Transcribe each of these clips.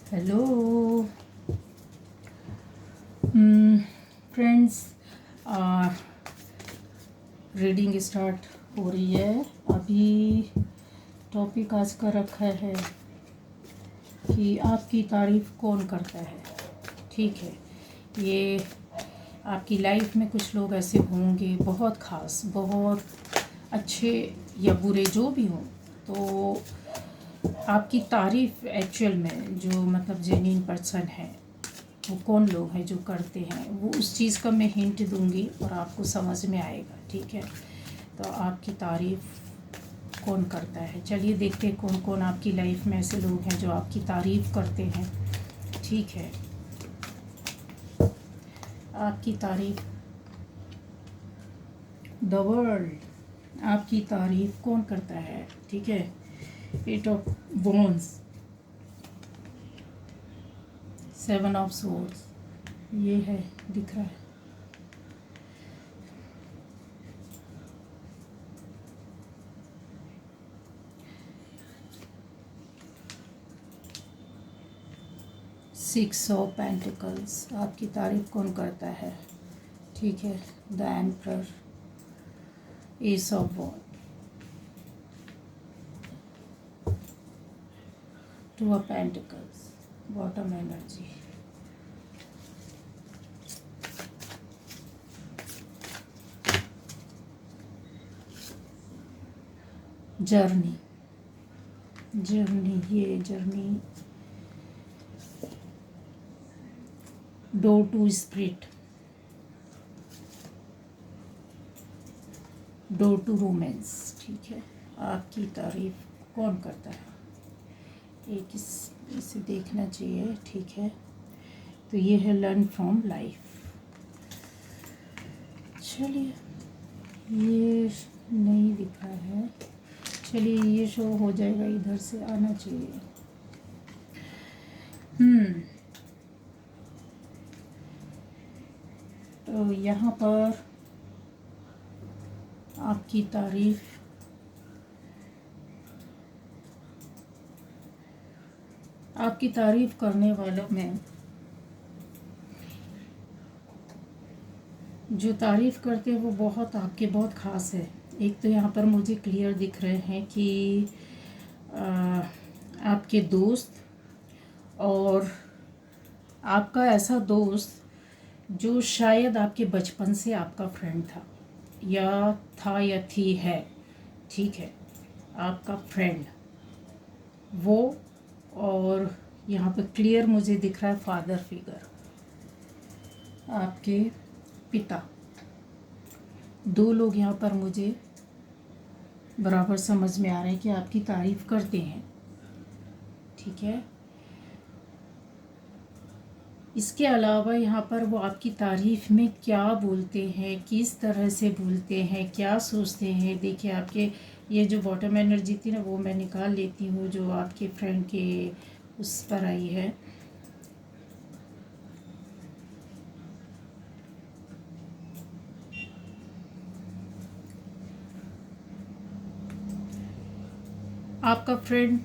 Hello friends, reading start हो रही है। अभी टॉपिक आज का रखा है कि आपकी तारीफ़ कौन करता है। ठीक है, ये आपकी लाइफ में कुछ लोग ऐसे होंगे बहुत ख़ास, बहुत अच्छे या बुरे जो भी हों, तो आपकी तारीफ़ एक्चुअल में जो मतलब जेन्युइन पर्सन है वो कौन लोग हैं जो करते हैं, वो उस चीज़ का मैं हिंट दूंगी और आपको समझ में आएगा। ठीक है, तो आपकी तारीफ़ कौन करता है, चलिए देखते हैं कौन कौन आपकी लाइफ में ऐसे लोग हैं जो आपकी तारीफ़ करते हैं। ठीक है, आपकी तारीफ़, द वर्ल्ड, आपकी तारीफ़ कौन करता है। ठीक है, eight of wands, seven of swords, ये है दिख रहा है। सिक्स ऑफ पेंटिकल्स, आपकी तारीफ़ कौन करता है। ठीक है, the emperor, ace of wand, two of pentacles, bottom energy, journey, ये journey, door to spirit, door to romance. ठीक है, आपकी तारीफ कौन करता है, एक इसे देखना चाहिए। ठीक है, तो ये है लर्न फ्रॉम लाइफ। चलिए, ये नहीं दिखा है, चलिए ये शो हो जाएगा, इधर से आना चाहिए। तो यहाँ पर आपकी तारीफ, आपकी तारीफ करने वालों में जो तारीफ़ करते हैं वो बहुत आपके बहुत ख़ास है। एक तो यहाँ पर मुझे क्लियर दिख रहे हैं कि आपके दोस्त, और आपका ऐसा दोस्त जो शायद आपके बचपन से आपका फ्रेंड या थी है। ठीक है, आपका फ्रेंड वो, और यहाँ पर क्लियर मुझे दिख रहा है फादर फिगर, आपके पिता। दो लोग यहाँ पर मुझे बराबर समझ में आ रहे हैं कि आपकी तारीफ़ करते हैं। ठीक है, इसके अलावा यहाँ पर वो आपकी तारीफ़ में क्या बोलते हैं, किस तरह से बोलते हैं, क्या सोचते हैं। देखिए, आपके ये जो बॉटम एनर्जी थी ना, वो मैं निकाल लेती हूँ जो आपके फ्रेंड के उस पर आई है। आपका फ्रेंड,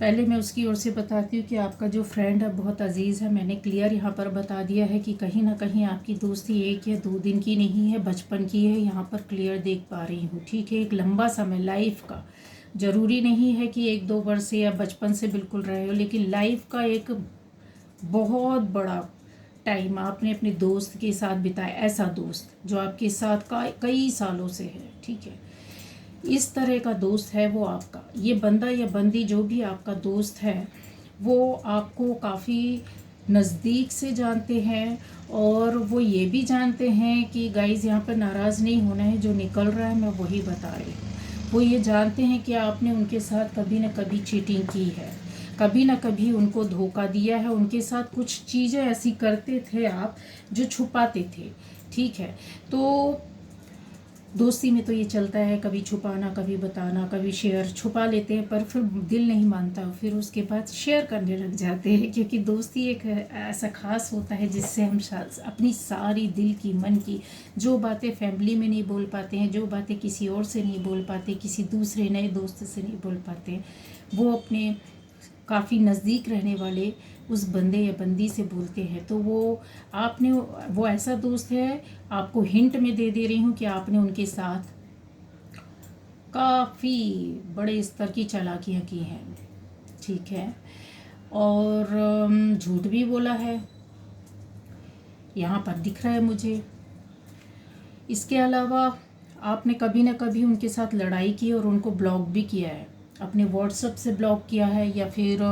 पहले मैं उसकी ओर से बताती हूँ कि आपका जो फ्रेंड है बहुत अजीज़ है। मैंने क्लियर यहाँ पर बता दिया है कि कहीं ना कहीं आपकी दोस्ती 1 या 2 दिन की नहीं है, बचपन की है। यहाँ पर क्लियर देख पा रही हूँ। ठीक है, एक लंबा समय लाइफ का, ज़रूरी नहीं है कि 1-2 वर्ष से या बचपन से बिल्कुल रहे हो, लेकिन लाइफ का एक बहुत बड़ा टाइम आपने अपने दोस्त के साथ बिताया। ऐसा दोस्त जो आपके साथ कई सालों से है। ठीक है, इस तरह का दोस्त है वो आपका। ये बंदा या बंदी जो भी आपका दोस्त है वो आपको काफ़ी नज़दीक से जानते हैं, और वो ये भी जानते हैं कि गाइज़ यहाँ पर नाराज़ नहीं होना है, जो निकल रहा है मैं वही बता रही हूँ। वो ये जानते हैं कि आपने उनके साथ कभी ना कभी चीटिंग की है, कभी ना कभी उनको धोखा दिया है, उनके साथ कुछ चीज़ें ऐसी करते थे आप जो छुपाते थे। ठीक है, तो दोस्ती में तो ये चलता है, कभी छुपाना, कभी बताना, कभी शेयर, छुपा लेते हैं पर फिर दिल नहीं मानता, फिर उसके बाद शेयर करने लग जाते हैं, क्योंकि दोस्ती एक ऐसा ख़ास होता है जिससे हम अपनी सारी दिल की, मन की जो बातें फैमिली में नहीं बोल पाते हैं, जो बातें किसी और से नहीं बोल पाते, किसी दूसरे नए दोस्त से नहीं बोल पाते, वो अपने काफ़ी नज़दीक रहने वाले उस बंदे या बंदी से बोलते हैं, तो वो ऐसा दोस्त है, आपको हिंट में दे रही हूँ कि आपने उनके साथ काफ़ी बड़े स्तर की चालाकियाँ की हैं, ठीक है। और झूठ भी बोला है, यहाँ पर दिख रहा है मुझे। इसके अलावा आपने कभी ना कभी उनके साथ लड़ाई की और उनको ब्लॉक भी किया है, अपने व्हाट्सएप से ब्लॉक किया है, या फिर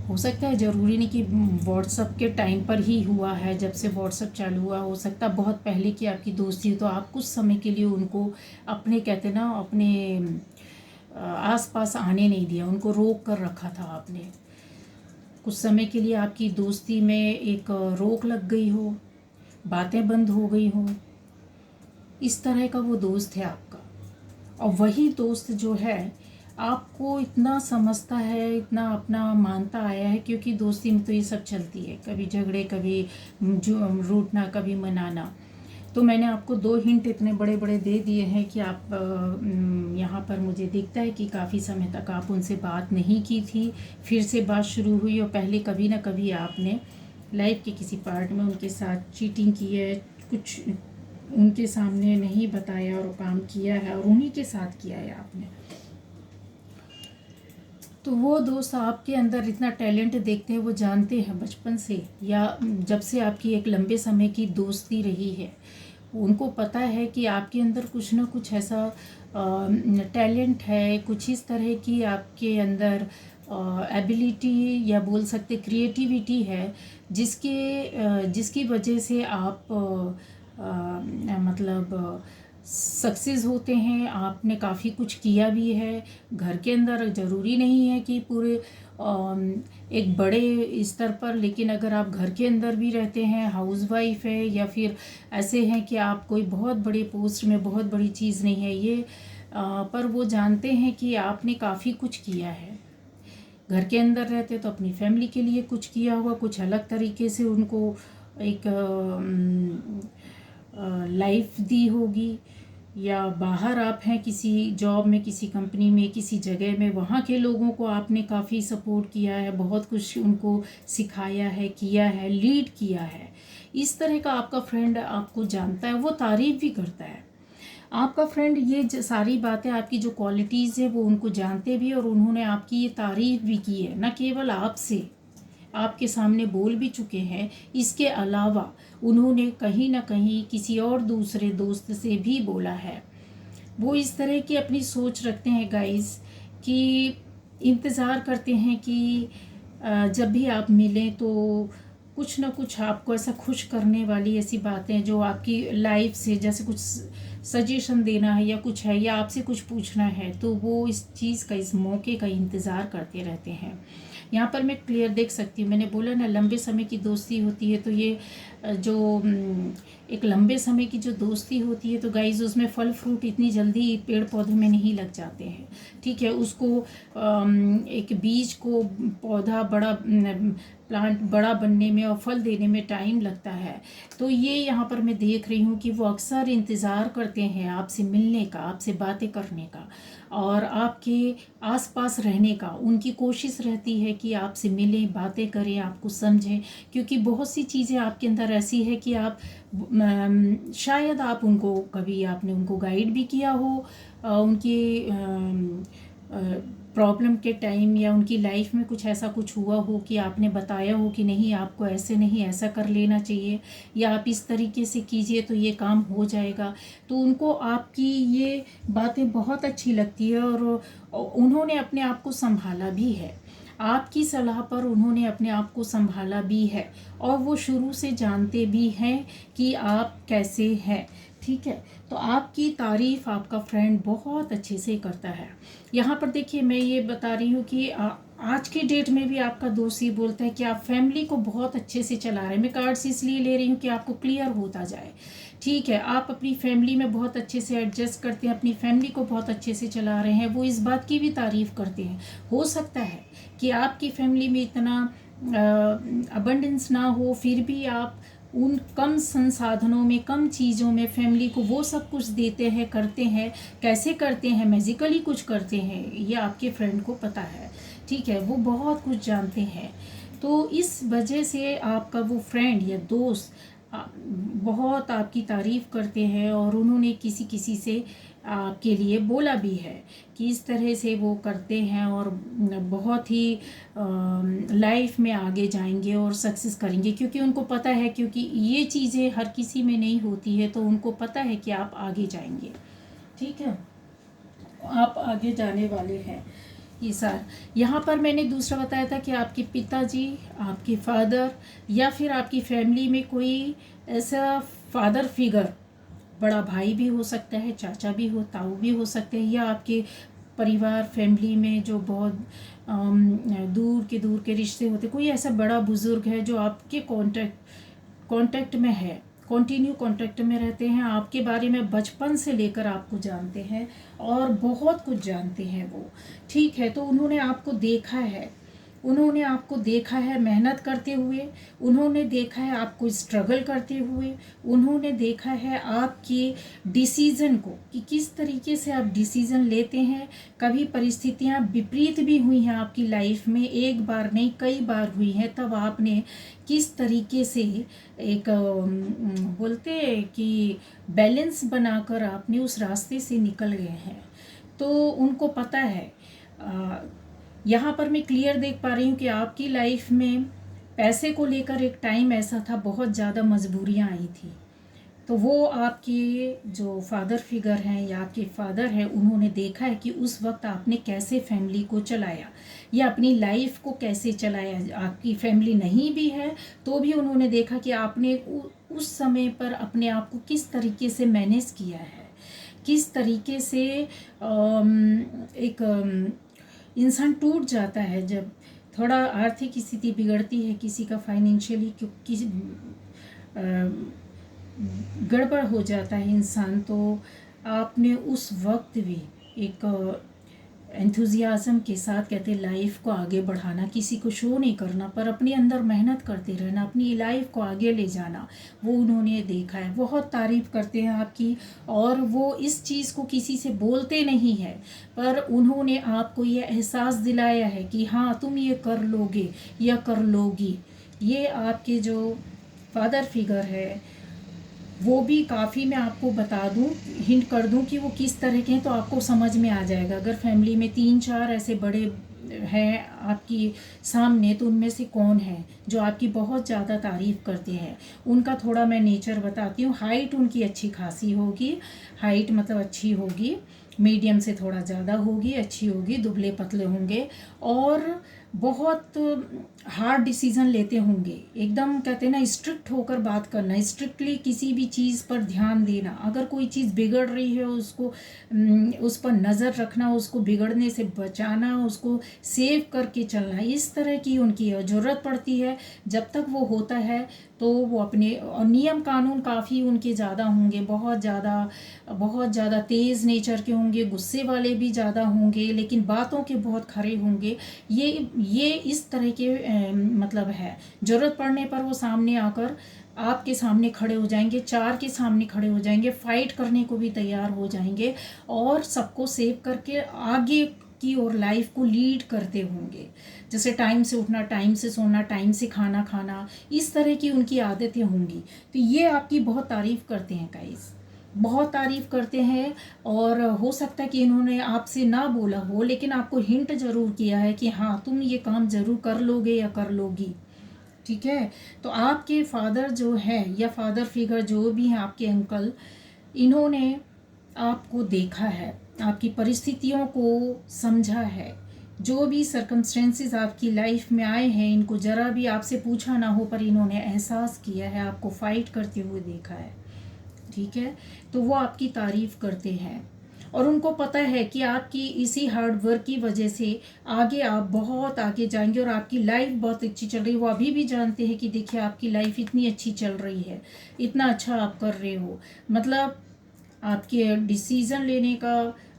हो सकता है, ज़रूरी नहीं कि व्हाट्सएप के टाइम पर ही हुआ है, जब से व्हाट्सएप चालू हुआ, हो सकता है बहुत पहले की आपकी दोस्ती हो, तो आप कुछ समय के लिए उनको अपने, कहते ना, अपने आसपास आने नहीं दिया, उनको रोक कर रखा था आपने। कुछ समय के लिए आपकी दोस्ती में एक रोक लग गई हो, बातें बंद हो गई हो, इस तरह का वो दोस्त है आपका। और वही दोस्त जो है आपको इतना समझता है, इतना अपना मानता आया है, क्योंकि दोस्ती में तो ये सब चलती है, कभी झगड़े, कभी जो रूठना, कभी मनाना। तो मैंने आपको 2 हिंट इतने बड़े बड़े दे दिए हैं कि आप यहाँ पर मुझे दिखता है कि काफ़ी समय तक आप उनसे बात नहीं की थी, फिर से बात शुरू हुई, और पहले कभी ना कभी आपने लाइफ के किसी पार्ट में उनके साथ चीटिंग की है, कुछ उनके सामने नहीं बताया और काम किया है, और उन्हीं के साथ किया है आपने। तो वो दोस्त आपके अंदर इतना टैलेंट देखते हैं, वो जानते हैं बचपन से, या जब से आपकी एक लंबे समय की दोस्ती रही है, उनको पता है कि आपके अंदर कुछ ना कुछ ऐसा टैलेंट है, कुछ इस तरह की आपके अंदर एबिलिटी, या बोल सकते क्रिएटिविटी है, जिसकी वजह से आप मतलब सक्सेस होते हैं। आपने काफ़ी कुछ किया भी है घर के अंदर, ज़रूरी नहीं है कि पूरे एक बड़े स्तर पर, लेकिन अगर आप घर के अंदर भी रहते हैं, हाउसवाइफ है, या फिर ऐसे हैं कि आप कोई बहुत बड़े पोस्ट में, बहुत बड़ी चीज़ नहीं है ये, पर वो जानते हैं कि आपने काफ़ी कुछ किया है। घर के अंदर रहते तो अपनी फैमिली के लिए कुछ किया होगा, कुछ अलग तरीके से उनको एक लाइफ दी होगी, या बाहर आप हैं किसी जॉब में, किसी कंपनी में, किसी जगह में, वहाँ के लोगों को आपने काफ़ी सपोर्ट किया है, बहुत कुछ उनको सिखाया है, किया है, लीड किया है। इस तरह का आपका फ्रेंड आपको जानता है, वो तारीफ़ भी करता है। आपका फ्रेंड ये सारी बातें, आपकी जो क्वालिटीज़ है, वो उनको जानते भी, और उन्होंने आपकी ये तारीफ़ भी की है, न केवल आपसे, आपके सामने बोल भी चुके हैं, इसके अलावा उन्होंने कहीं ना कहीं किसी और दूसरे दोस्त से भी बोला है। वो इस तरह की अपनी सोच रखते हैं गाइस, कि इंतज़ार करते हैं कि जब भी आप मिलें तो कुछ ना कुछ आपको ऐसा खुश करने वाली ऐसी बातें, जो आपकी लाइफ से, जैसे कुछ सजेशन देना है, या कुछ है, या आपसे कुछ पूछना है, तो वो इस चीज़ का, इस मौके का इंतज़ार करते रहते हैं। यहाँ पर मैं क्लियर देख सकती हूँ, मैंने बोला ना, लंबे समय की दोस्ती होती है, तो ये जो एक लंबे समय की जो दोस्ती होती है, तो गाइज उसमें फल फ्रूट इतनी जल्दी पेड़ पौधे में नहीं लग जाते हैं, ठीक है। उसको एक बीज को, पौधा बड़ा, प्लांट बड़ा बनने में और फल देने में टाइम लगता है। तो ये यहाँ पर मैं देख रही हूँ कि वो अक्सर इंतज़ार करते हैं आपसे मिलने का, आपसे बातें करने का, और आपके आसपास रहने का। उनकी कोशिश रहती है कि आपसे मिलें, बातें करें, आपको समझें, क्योंकि बहुत सी चीज़ें आपके अंदर ऐसी है कि आप शायद आप उनको, कभी आपने उनको गाइड भी किया हो, उनकी प्रॉब्लम के टाइम, या उनकी लाइफ में कुछ ऐसा कुछ हुआ हो कि आपने बताया हो कि नहीं, आपको ऐसे नहीं, ऐसा कर लेना चाहिए, या आप इस तरीके से कीजिए तो ये काम हो जाएगा। तो उनको आपकी ये बातें बहुत अच्छी लगती है, और उन्होंने अपने आप को संभाला भी है, आपकी सलाह पर उन्होंने अपने आप को संभाला भी है, और वो शुरू से जानते भी हैं कि आप कैसे हैं, ठीक है। तो आपकी तारीफ़ आपका फ्रेंड बहुत अच्छे से करता है। यहाँ पर देखिए, मैं ये बता रही हूँ कि आज की डेट में भी आपका दोस्त ये बोलता है कि आप फैमिली को बहुत अच्छे से चला रहे हैं। मैं कार्ड्स इसलिए ले रही हूँ कि आपको क्लियर होता जाए, ठीक है। आप अपनी फैमिली में बहुत अच्छे से एडजस्ट करते हैं, अपनी फैमिली को बहुत अच्छे से चला रहे हैं, वो इस बात की भी तारीफ़ करते हैं। हो सकता है कि आपकी फैमिली में इतना अबंडेंस ना हो, फिर भी आप उन कम संसाधनों में, कम चीज़ों में फैमिली को वो सब कुछ देते हैं, करते हैं। कैसे करते हैं, मैजिकली कुछ करते हैं, ये आपके फ्रेंड को पता है, ठीक है, वो बहुत कुछ जानते हैं। तो इस वजह से आपका वो फ्रेंड या दोस्त बहुत आपकी तारीफ़ करते हैं, और उन्होंने किसी किसी से आपके लिए बोला भी है कि इस तरह से वो करते हैं और बहुत ही लाइफ में आगे जाएंगे और सक्सेस करेंगे, क्योंकि उनको पता है, क्योंकि ये चीज़ें हर किसी में नहीं होती है, तो उनको पता है कि आप आगे जाएंगे, ठीक है, आप आगे जाने वाले हैं। ये सर, यहाँ पर मैंने दूसरा बताया था कि आपके पिताजी, आपके फादर, या फिर आपकी फैमिली में कोई ऐसा फादर फिगर, बड़ा भाई भी हो सकता है, चाचा भी हो, ताऊ भी हो सकते हैं, या आपके परिवार फैमिली में जो बहुत दूर के रिश्ते होते, कोई ऐसा बड़ा बुज़ुर्ग है जो आपके कांटेक्ट में है, कंटिन्यू कांटेक्ट में रहते हैं, आपके बारे में बचपन से लेकर आपको जानते हैं और बहुत कुछ जानते हैं वो, ठीक है। तो उन्होंने आपको देखा है, उन्होंने आपको देखा है मेहनत करते हुए, उन्होंने देखा है आपको स्ट्रगल करते हुए, उन्होंने देखा है आपके डिसीज़न को कि किस तरीके से आप डिसीज़न लेते हैं। कभी परिस्थितियां विपरीत भी हुई हैं आपकी लाइफ में, एक बार नहीं कई बार हुई हैं, तब आपने किस तरीके से एक बोलते हैं कि बैलेंस बनाकर आपने उस रास्ते से निकल गए हैं। तो उनको पता है। यहाँ पर मैं क्लियर देख पा रही हूँ कि आपकी लाइफ में पैसे को लेकर एक टाइम ऐसा था, बहुत ज़्यादा मजबूरियाँ आई थी, तो वो आपके जो फादर फिगर हैं या आपके फादर हैं, उन्होंने देखा है कि उस वक्त आपने कैसे फैमिली को चलाया या अपनी लाइफ को कैसे चलाया। आपकी फैमिली नहीं भी है तो भी उन्होंने देखा कि आपने उस समय पर अपने आप को किस तरीके से मैनेज किया है, किस तरीके से एक इंसान टूट जाता है जब थोड़ा आर्थिक स्थिति बिगड़ती है, किसी का फाइनेंशियली किसी गड़बड़ हो जाता है इंसान, तो आपने उस वक्त भी एक एंथुजियाज़म के साथ, कहते लाइफ को आगे बढ़ाना, किसी को शो नहीं करना पर अपने अंदर मेहनत करते रहना, अपनी लाइफ को आगे ले जाना, वो उन्होंने देखा है। बहुत तारीफ़ करते हैं आपकी, और वो इस चीज़ को किसी से बोलते नहीं है, पर उन्होंने आपको ये एहसास दिलाया है कि हाँ तुम ये कर लोगे या कर लोगी। ये आपके जो फादर फिगर है वो भी काफ़ी, मैं आपको बता दूं, हिंट कर दूं कि वो किस तरह के हैं, तो आपको समझ में आ जाएगा। अगर फैमिली में 3-4 ऐसे बड़े हैं आपकी सामने, तो उनमें से कौन है जो आपकी बहुत ज़्यादा तारीफ़ करते हैं। उनका थोड़ा मैं नेचर बताती हूँ। हाइट उनकी अच्छी खासी होगी, हाइट मतलब अच्छी होगी, मीडियम से थोड़ा ज़्यादा होगी, अच्छी होगी, दुबले पतले होंगे, और बहुत हार्ड डिसीज़न लेते होंगे, एकदम कहते हैं ना स्ट्रिक्ट होकर बात करना, स्ट्रिक्टली किसी भी चीज़ पर ध्यान देना, अगर कोई चीज़ बिगड़ रही है उसको उस पर नज़र रखना, उसको बिगड़ने से बचाना, उसको सेव करके चलना, इस तरह की उनकी ज़रूरत पड़ती है। जब तक वो होता है तो वो अपने, और नियम कानून काफ़ी उनके ज़्यादा होंगे, बहुत ज़्यादा तेज़ नेचर के होंगे, गुस्से वाले भी ज़्यादा होंगे, लेकिन बातों के बहुत खरे होंगे। ये इस तरह के मतलब है, ज़रूरत पड़ने पर वो सामने आकर आपके सामने खड़े हो जाएंगे, 4 के सामने खड़े हो जाएंगे, फाइट करने को भी तैयार हो जाएंगे, और सबको सेव करके आगे की और लाइफ को लीड करते होंगे। जैसे टाइम से उठना, टाइम से सोना, टाइम से खाना खाना, इस तरह की उनकी आदतें होंगी। तो ये आपकी बहुत तारीफ़ करते हैं गाइस, बहुत तारीफ़ करते हैं। और हो सकता है कि इन्होंने आपसे ना बोला हो, लेकिन आपको हिंट ज़रूर किया है कि हाँ तुम ये काम ज़रूर कर लोगे या कर लोगी, ठीक है। तो आपके फादर जो है या फादर फिगर जो भी हैं, आपके अंकल, इन्होंने आपको देखा है, आपकी परिस्थितियों को समझा है, जो भी सर्कमस्टेंसेस आपकी लाइफ में आए हैं, इनको ज़रा भी आपसे पूछा ना हो पर इन्होंने एहसास किया है, आपको फाइट करते हुए देखा है, ठीक है। तो वो आपकी तारीफ़ करते हैं, और उनको पता है कि आपकी इसी हार्ड वर्क की वजह से आगे आप बहुत आगे जाएंगे, और आपकी लाइफ बहुत अच्छी चल रही है। वो अभी भी जानते हैं कि देखिए आपकी लाइफ इतनी अच्छी चल रही है, इतना अच्छा आप कर रहे हो, मतलब आपके डिसीज़न लेने का,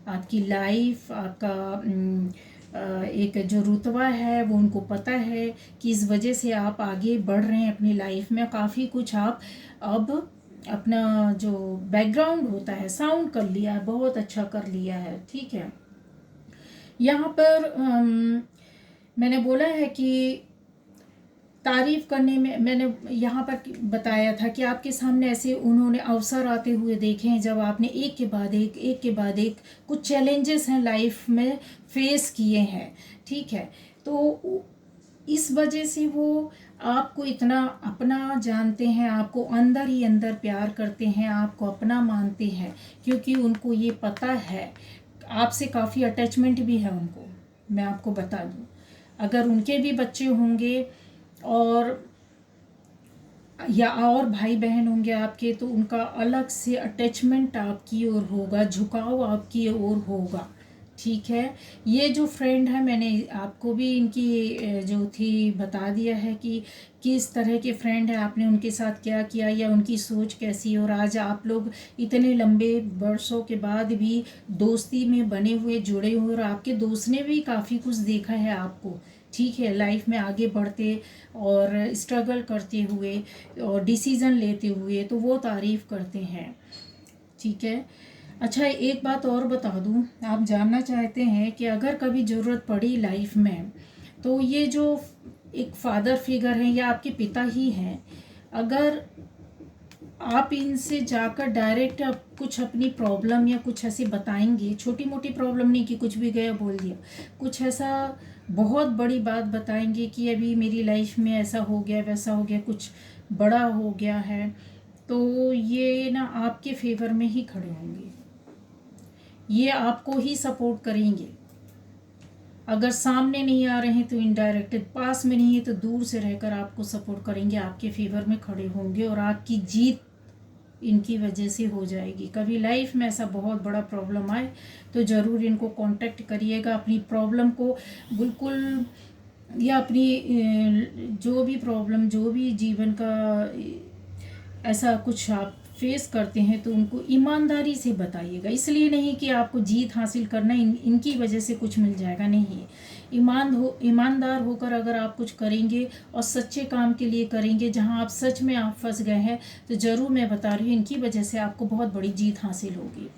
आपकी लाइफ, आपका एक जो रुतबा है वो उनको पता है कि इस वजह से आप आगे बढ़ रहे हैं अपनी लाइफ में। काफ़ी कुछ आप अब अपना जो बैकग्राउंड होता है साउंड कर लिया है, बहुत अच्छा कर लिया है। ठीक है, यहाँ पर मैंने बोला है कि तारीफ करने में मैंने यहाँ पर बताया था कि आपके सामने ऐसे उन्होंने अवसर आते हुए देखे हैं जब आपने एक के बाद एक के बाद एक कुछ चैलेंजेस हैं लाइफ में फेस किए हैं। ठीक है, तो इस वजह से वो आपको इतना अपना जानते हैं, आपको अंदर ही अंदर प्यार करते हैं, आपको अपना मानते हैं, क्योंकि उनको ये पता है आपसे काफ़ी अटैचमेंट भी है उनको। मैं आपको बता दूं, अगर उनके भी बच्चे होंगे और या और भाई बहन होंगे आपके, तो उनका अलग से अटैचमेंट आपकी ओर होगा, झुकाव आपकी ओर होगा। ठीक है, ये जो फ्रेंड है मैंने आपको भी इनकी जो थी बता दिया है कि किस तरह के फ्रेंड है, आपने उनके साथ क्या किया या उनकी सोच कैसी है, और आज आप लोग इतने लंबे वर्षों के बाद भी दोस्ती में बने हुए जुड़े हुए, और आपके दोस्त ने भी काफ़ी कुछ देखा है आपको। ठीक है, लाइफ में आगे बढ़ते और स्ट्रगल करते हुए और डिसीज़न लेते हुए, तो वो तारीफ़ करते हैं। ठीक है, अच्छा एक बात और बता दूं, आप जानना चाहते हैं कि अगर कभी ज़रूरत पड़ी लाइफ में, तो ये जो एक फादर फिगर हैं या आपके पिता ही हैं, अगर आप इनसे जाकर डायरेक्ट कुछ अपनी प्रॉब्लम या कुछ ऐसे बताएंगे, छोटी मोटी प्रॉब्लम नहीं कि कुछ भी गया बोल दिया, कुछ ऐसा बहुत बड़ी बात बताएंगे कि अभी मेरी लाइफ में ऐसा हो गया वैसा हो गया, कुछ बड़ा हो गया है, तो ये ना आपके फेवर में ही खड़े होंगे, ये आपको ही सपोर्ट करेंगे। अगर सामने नहीं आ रहे हैं तो इनडायरेक्ट, पास में नहीं है तो दूर से रहकर आपको सपोर्ट करेंगे, आपके फेवर में खड़े होंगे, और आपकी जीत इनकी वजह से हो जाएगी। कभी लाइफ में ऐसा बहुत बड़ा प्रॉब्लम आए तो ज़रूर इनको कांटेक्ट करिएगा, अपनी प्रॉब्लम को बिल्कुल, या अपनी जो भी प्रॉब्लम, जो भी जीवन का ऐसा कुछ आप फेस करते हैं तो उनको ईमानदारी से बताइएगा। इसलिए नहीं कि आपको जीत हासिल करना इनकी वजह से कुछ मिल जाएगा, नहीं। ईमानदार होकर अगर आप कुछ करेंगे और सच्चे काम के लिए करेंगे, जहां आप सच में आप फंस गए हैं, तो ज़रूर मैं बता रही हूँ इनकी वजह से आपको बहुत बड़ी जीत हासिल होगी,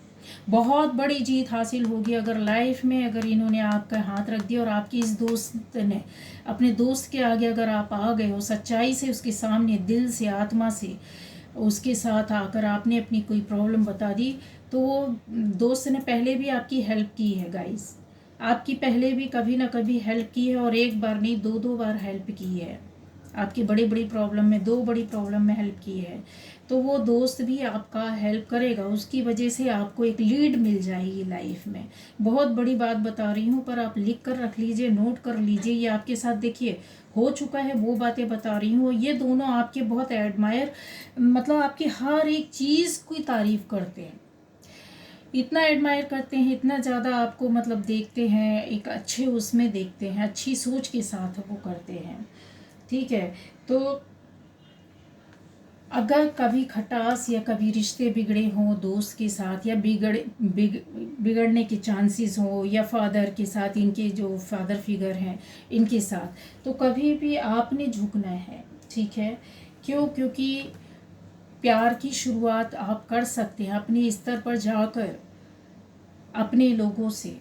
बहुत बड़ी जीत हासिल होगी। अगर लाइफ में अगर इन्होंने आपका हाथ रख दिया और आपकी इस दोस्त ने अपने दोस्त के आगे अगर आप आ गए हो सच्चाई से, उसके सामने दिल से आत्मा से उसके साथ आकर आपने अपनी कोई प्रॉब्लम बता दी, तो वो दोस्त ने पहले भी आपकी हेल्प की है गाइस, आपकी पहले भी कभी ना कभी हेल्प की है, और एक बार नहीं दो दो बार हेल्प की है, आपकी बड़ी बड़ी प्रॉब्लम में, दो बड़ी प्रॉब्लम में हेल्प की है। तो वो दोस्त भी आपका हेल्प करेगा, उसकी वजह से आपको एक लीड मिल जाएगी लाइफ में। बहुत बड़ी बात बता रही हूँ, पर आप लिख कर रख लीजिए, नोट कर लीजिए, ये आपके साथ देखिए हो चुका है, वो बातें बता रही हूँ। ये दोनों आपके बहुत एडमायर, मतलब आपकी हर एक चीज़ की तारीफ करते हैं, इतना एडमायर करते हैं, इतना ज़्यादा आपको मतलब देखते हैं, एक अच्छे उसमें देखते हैं, अच्छी सोच के साथ वो करते हैं। ठीक है, तो अगर कभी खटास या कभी रिश्ते बिगड़े हों दोस्त के साथ, या बिगड़ने के चांसेस हो, या फादर के साथ, इनके जो फादर फिगर हैं इनके साथ, तो कभी भी आपने झुकना है। ठीक है, क्यों? क्योंकि प्यार की शुरुआत आप कर सकते हैं अपने स्तर पर जाकर अपने लोगों से।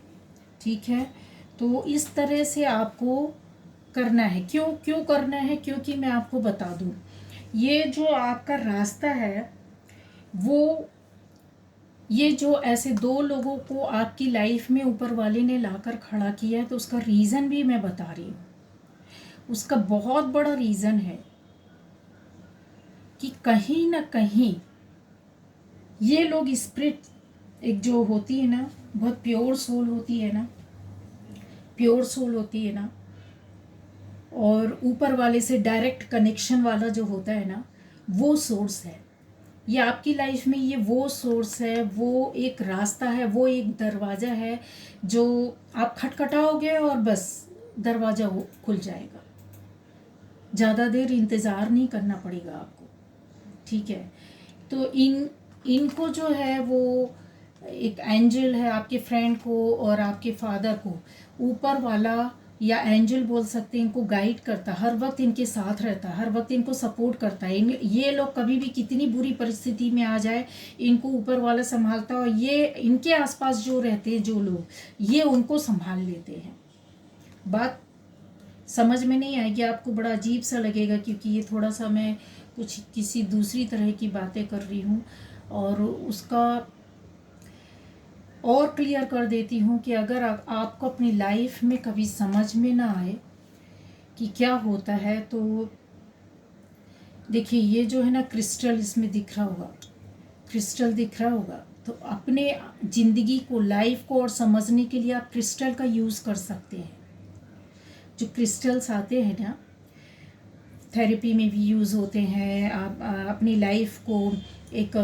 ठीक है, तो इस तरह से आपको करना है। क्यों क्यों करना है? क्योंकि मैं आपको बता दूं, ये जो आपका रास्ता है, वो ये जो ऐसे दो लोगों को आपकी लाइफ में ऊपर वाले ने लाकर खड़ा किया है, तो उसका रीज़न भी मैं बता रही हूँ। उसका बहुत बड़ा रीज़न है कि कहीं ना कहीं ये लोग स्पिरिट, एक जो होती है ना, बहुत प्योर सोल होती है ना, प्योर सोल होती है ना, और ऊपर वाले से डायरेक्ट कनेक्शन वाला जो होता है ना, वो सोर्स है। ये आपकी लाइफ में ये वो सोर्स है, वो एक रास्ता है, वो एक दरवाज़ा है, जो आप खटखटाओगे और बस दरवाज़ा खुल जाएगा। ज़्यादा देर इंतज़ार नहीं करना पड़ेगा आपको। ठीक है, तो इनको जो है वो एक एंजल है, आपके फ्रेंड को और आपके फादर को, ऊपर वाला या एंजल बोल सकते हैं, इनको गाइड करता है, हर वक्त इनके साथ रहता है, हर वक्त इनको सपोर्ट करता है। ये लोग कभी भी कितनी बुरी परिस्थिति में आ जाए, इनको ऊपर वाला संभालता है, और ये इनके आसपास जो रहते हैं जो लोग, ये उनको संभाल लेते हैं। बात समझ में नहीं आएगी आपको, बड़ा अजीब सा लगेगा, क्योंकि ये थोड़ा सा मैं कुछ किसी दूसरी तरह की बातें कर रही हूँ, और उसका और क्लियर कर देती हूँ कि अगर आपको अपनी लाइफ में कभी समझ में ना आए कि क्या होता है, तो देखिए ये जो है ना क्रिस्टल इसमें दिख रहा होगा, क्रिस्टल दिख रहा होगा, तो अपने ज़िंदगी को, लाइफ को और समझने के लिए आप क्रिस्टल का यूज़ कर सकते हैं। जो क्रिस्टल्स आते हैं ना, थेरेपी में भी यूज़ होते हैं, आप अपनी लाइफ को एक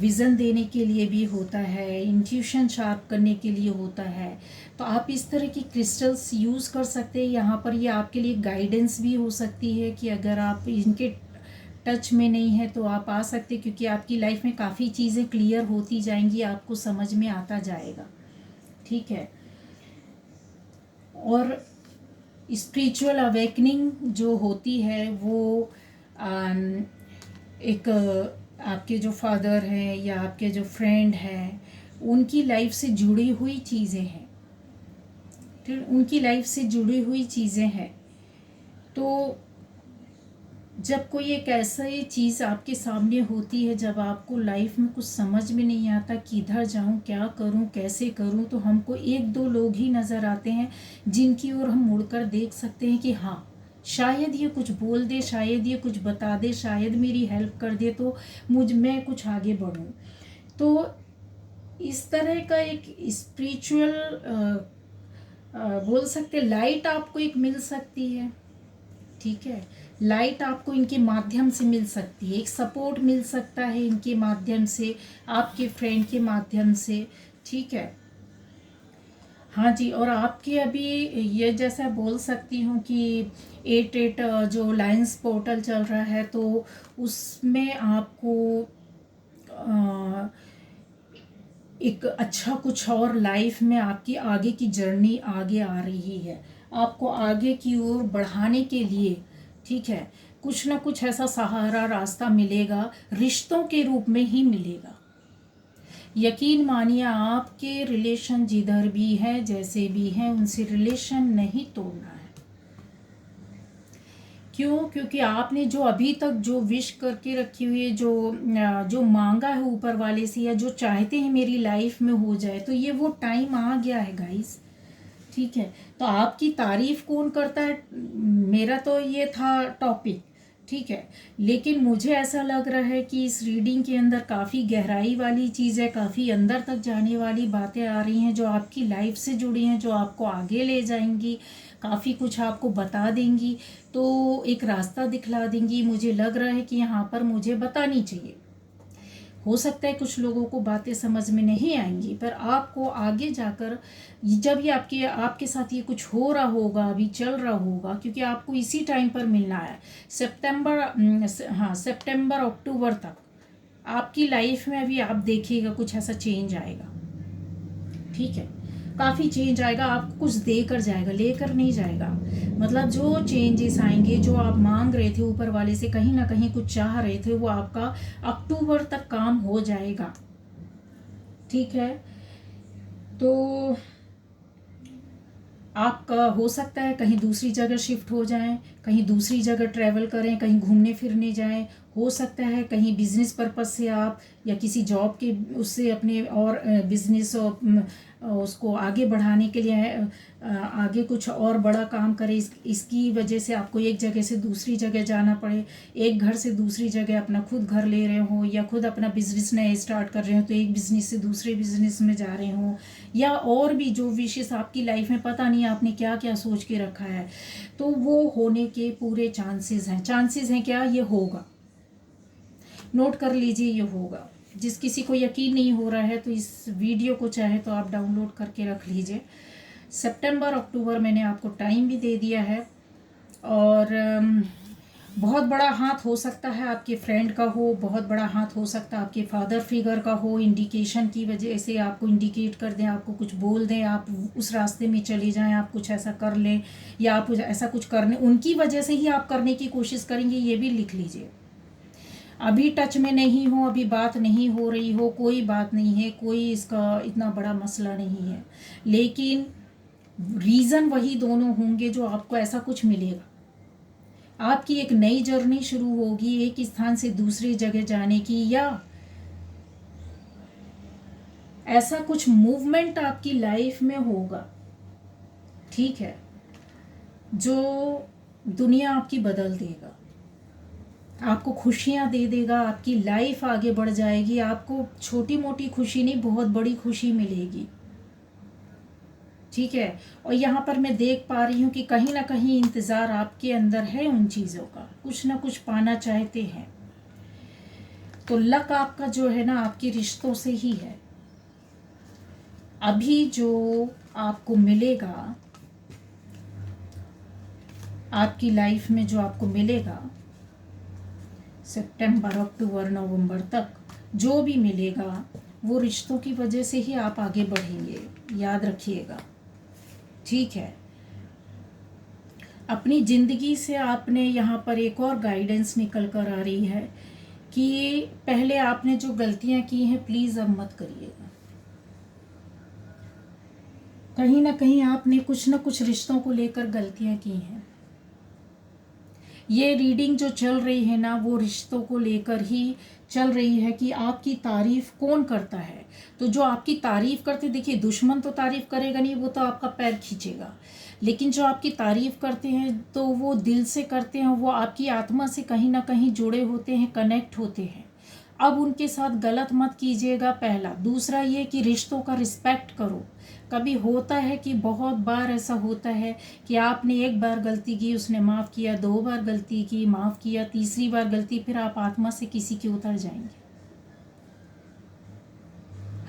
विज़न देने के लिए भी होता है, इंट्यूशन शार्प करने के लिए होता है। तो आप इस तरह की क्रिस्टल्स यूज़ कर सकते हैं यहाँ पर। ये आपके लिए गाइडेंस भी हो सकती है कि अगर आप इनके टच में नहीं है तो आप आ सकते, क्योंकि आपकी लाइफ में काफ़ी चीज़ें क्लियर होती जाएंगी, आपको समझ में आता जाएगा। ठीक है। और स्पिरिचुअल अवेकनिंग जो होती है वो एक आपके जो फादर हैं या आपके जो फ्रेंड हैं, उनकी लाइफ से जुड़ी हुई चीज़ें हैं, ठीक, उनकी लाइफ से जुड़ी हुई चीज़ें हैं। तो जब कोई एक ऐसा ही चीज़ आपके सामने होती है, जब आपको लाइफ में कुछ समझ में नहीं आता, किधर जाऊं, क्या करूं, कैसे करूं, तो हमको एक दो लोग ही नज़र आते हैं जिनकी ओर हम मुड़कर देख सकते हैं कि हाँ, शायद ये कुछ बोल दे, शायद ये कुछ बता दे, शायद मेरी हेल्प कर दे, तो मैं कुछ आगे बढ़ूं। तो इस तरह का एक स्पिरिचुअल बोल सकते लाइट आपको एक मिल सकती है। ठीक है, लाइट आपको इनके माध्यम से मिल सकती है, एक सपोर्ट मिल सकता है इनके माध्यम से, आपके फ्रेंड के माध्यम से। ठीक है, हाँ जी। और आपके अभी ये जैसा बोल सकती हूँ कि 88 जो लायंस पोर्टल चल रहा है, तो उसमें आपको एक अच्छा कुछ और लाइफ में आपकी आगे की जर्नी आगे आ रही है, आपको आगे की ओर बढ़ाने के लिए। ठीक है, कुछ ना कुछ ऐसा सहारा रास्ता मिलेगा, रिश्तों के रूप में ही मिलेगा। यकीन मानिए, आपके रिलेशन जिधर भी हैं, जैसे भी हैं, उनसे रिलेशन नहीं तोड़ना है। क्यों? क्योंकि आपने जो अभी तक जो विश करके रखी हुई है, जो मांगा है ऊपर वाले से, या जो चाहते हैं मेरी लाइफ में हो जाए, तो ये वो टाइम आ गया है गाइस। ठीक है, तो आपकी तारीफ कौन करता है, मेरा तो ये था टॉपिक। ठीक है, लेकिन मुझे ऐसा लग रहा है कि इस रीडिंग के अंदर काफ़ी गहराई वाली चीज़ है, काफ़ी अंदर तक जाने वाली बातें आ रही हैं, जो आपकी लाइफ से जुड़ी हैं, जो आपको आगे ले जाएंगी, काफ़ी कुछ आपको बता देंगी, तो एक रास्ता दिखला देंगी। मुझे लग रहा है कि यहाँ पर मुझे बतानी चाहिए। हो सकता है कुछ लोगों को बातें समझ में नहीं आएंगी, पर आपको आगे जाकर, जब ये आपके साथ ये कुछ हो रहा होगा, अभी चल रहा होगा, क्योंकि आपको इसी टाइम पर मिलना है, सितंबर अक्टूबर तक आपकी लाइफ में अभी आप देखिएगा कुछ ऐसा चेंज आएगा। ठीक है, काफ़ी चेंज आएगा, आपको कुछ देकर जाएगा, लेकर नहीं जाएगा। मतलब जो चेंजेस आएंगे, जो आप मांग रहे थे ऊपर वाले से, कहीं ना कहीं कुछ चाह रहे थे, वो आपका अक्टूबर तक काम हो जाएगा। ठीक है, तो आपका हो सकता है कहीं दूसरी जगह शिफ्ट हो जाएं, कहीं दूसरी जगह ट्रैवल करें, कहीं घूमने फिरने जाएं। हो सकता है कहीं बिजनेस पर्पस से आप, या किसी जॉब के उससे अपने और बिजनेस उसको आगे बढ़ाने के लिए आगे कुछ और बड़ा काम करें। इसकी वजह से आपको एक जगह से दूसरी जगह जाना पड़े, एक घर से दूसरी जगह अपना खुद घर ले रहे हो, या खुद अपना बिजनेस नया स्टार्ट कर रहे हो, तो एक बिजनेस से दूसरे बिजनेस में जा रहे हो, या और भी जो विशेष आपकी लाइफ में पता नहीं आपने क्या क्या सोच के रखा है, तो वो होने के पूरे चांसेस हैं। क्या ये होगा? नोट कर लीजिए, ये होगा। जिस किसी को यकीन नहीं हो रहा है, तो इस वीडियो को चाहे तो आप डाउनलोड करके रख लीजिए। सितंबर अक्टूबर मैंने आपको टाइम भी दे दिया है, और बहुत बड़ा हाथ हो सकता है आपके फ्रेंड का हो, बहुत बड़ा हाथ हो सकता है आपके फादर फिगर का हो, इंडिकेशन की वजह से आपको इंडिकेट कर दें, आपको कुछ बोल दें, आप उस रास्ते में चले जाएं, आप कुछ ऐसा कर लें, या आप ऐसा कुछ करने उनकी वजह से ही आप करने की कोशिश करेंगे, ये भी लिख लीजिए। अभी टच में नहीं हो, अभी बात नहीं हो रही हो, कोई बात नहीं है, कोई इसका इतना बड़ा मसला नहीं है, लेकिन रीज़न वही दोनों होंगे जो आपको ऐसा कुछ मिलेगा। आपकी एक नई जर्नी शुरू होगी, एक स्थान से दूसरी जगह जाने की, या ऐसा कुछ मूवमेंट आपकी लाइफ में होगा, ठीक है, जो दुनिया आपकी बदल देगा, आपको खुशियाँ दे देगा, आपकी लाइफ आगे बढ़ जाएगी, आपको छोटी मोटी खुशी नहीं बहुत बड़ी खुशी मिलेगी, ठीक है। और यहाँ पर मैं देख पा रही हूँ कि कहीं ना कहीं इंतज़ार आपके अंदर है उन चीज़ों का, कुछ ना कुछ पाना चाहते हैं। तो लक आपका जो है ना आपके रिश्तों से ही है। अभी जो आपको मिलेगा, आपकी लाइफ में जो आपको मिलेगा सितंबर, अक्टूबर, नवंबर तक जो भी मिलेगा वो रिश्तों की वजह से ही आप आगे बढ़ेंगे, याद रखिएगा, ठीक है। अपनी ज़िंदगी से आपने यहाँ पर एक और गाइडेंस निकल कर आ रही है कि पहले आपने जो गलतियाँ की हैं प्लीज़ अब मत करिएगा। कहीं ना कहीं आपने कुछ ना कुछ रिश्तों को लेकर गलतियाँ की हैं। ये रीडिंग जो चल रही है ना वो रिश्तों को लेकर ही चल रही है कि आपकी तारीफ़ कौन करता है। तो जो आपकी तारीफ़ करते, देखिए दुश्मन तो तारीफ़ करेगा नहीं, वो तो आपका पैर खींचेगा, लेकिन जो आपकी तारीफ़ करते हैं तो वो दिल से करते हैं, वो आपकी आत्मा से कहीं ना कहीं जुड़े होते हैं, कनेक्ट होते हैं। अब उनके साथ गलत मत कीजिएगा, पहला। दूसरा ये कि रिश्तों का रिस्पेक्ट करो। कभी होता है कि बहुत बार ऐसा होता है कि आपने एक बार गलती की, उसने माफ़ किया, 2 बार गलती की, माफ़ किया, तीसरी बार गलती, फिर आप आत्मा से किसी के उतर जाएंगे,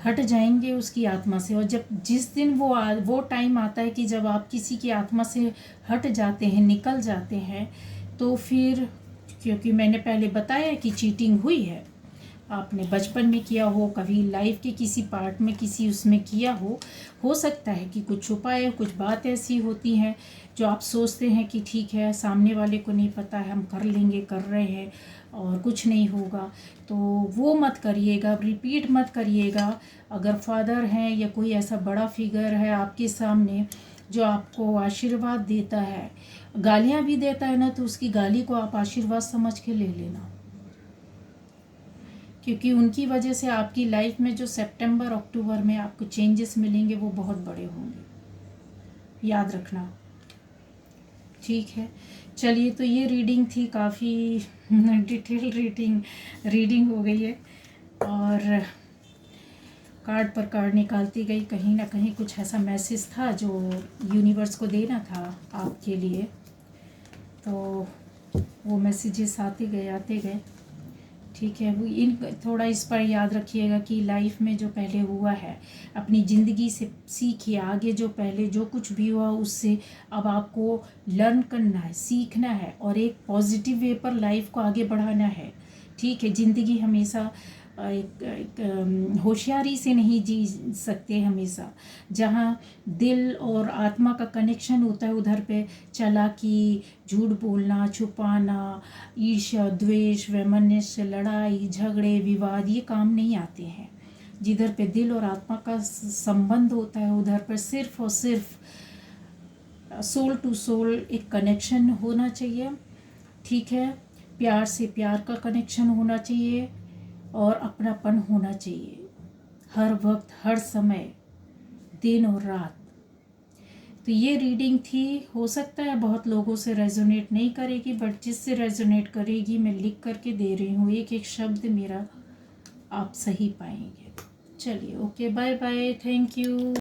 हट जाएंगे उसकी आत्मा से। और जब जिस दिन वो टाइम आता है कि जब आप किसी की आत्मा से हट जाते हैं, निकल जाते हैं, तो फिर, क्योंकि मैंने पहले बताया कि चीटिंग हुई है, आपने बचपन में किया हो, कभी लाइफ के किसी पार्ट में किसी उसमें किया हो सकता है कि कुछ छुपाए, कुछ बात ऐसी होती हैं जो आप सोचते हैं कि ठीक है सामने वाले को नहीं पता है, हम कर लेंगे, कर रहे हैं और कुछ नहीं होगा, तो वो मत करिएगा, रिपीट मत करिएगा। अगर फादर हैं या कोई ऐसा बड़ा फिगर है आपके सामने जो आपको आशीर्वाद देता है, गालियाँ भी देता है ना, तो उसकी गाली को आप आशीर्वाद समझ के ले लेना, क्योंकि उनकी वजह से आपकी लाइफ में जो सितंबर अक्टूबर में आपको चेंजेस मिलेंगे वो बहुत बड़े होंगे, याद रखना, ठीक है। चलिए, तो ये रीडिंग थी, काफ़ी डिटेल रीडिंग हो गई है, और कार्ड पर कार्ड निकालती गई, कहीं ना कहीं कुछ ऐसा मैसेज था जो यूनिवर्स को देना था आपके लिए, तो वो मैसेजेस आते गए, ठीक है। वो थोड़ा इस पर याद रखिएगा कि लाइफ में जो पहले हुआ है अपनी ज़िंदगी से सीखिए, आगे जो पहले जो कुछ भी हुआ उससे अब आपको लर्न करना है, सीखना है, और एक पॉजिटिव वे पर लाइफ को आगे बढ़ाना है, ठीक है। ज़िंदगी हमेशा एक होशियारी से नहीं जी सकते हमेशा। जहाँ दिल और आत्मा का कनेक्शन होता है उधर पे चालाकी, झूठ बोलना, छुपाना, ईर्ष्या, द्वेष, वैमनस्य, लड़ाई झगड़े, विवाद, ये काम नहीं आते हैं। जिधर पे दिल और आत्मा का संबंध होता है उधर पर सिर्फ और सिर्फ सोल टू सोल एक कनेक्शन होना चाहिए, ठीक है। प्यार से प्यार का कनेक्शन होना चाहिए और अपनापन होना चाहिए, हर वक्त, हर समय, दिन और रात। तो ये रीडिंग थी, हो सकता है बहुत लोगों से रेजोनेट नहीं करेगी, बट जिससे रेजोनेट करेगी मैं लिख करके दे रही हूँ, एक एक शब्द मेरा आप सही पाएंगे। चलिए, okay, bye bye, thank you.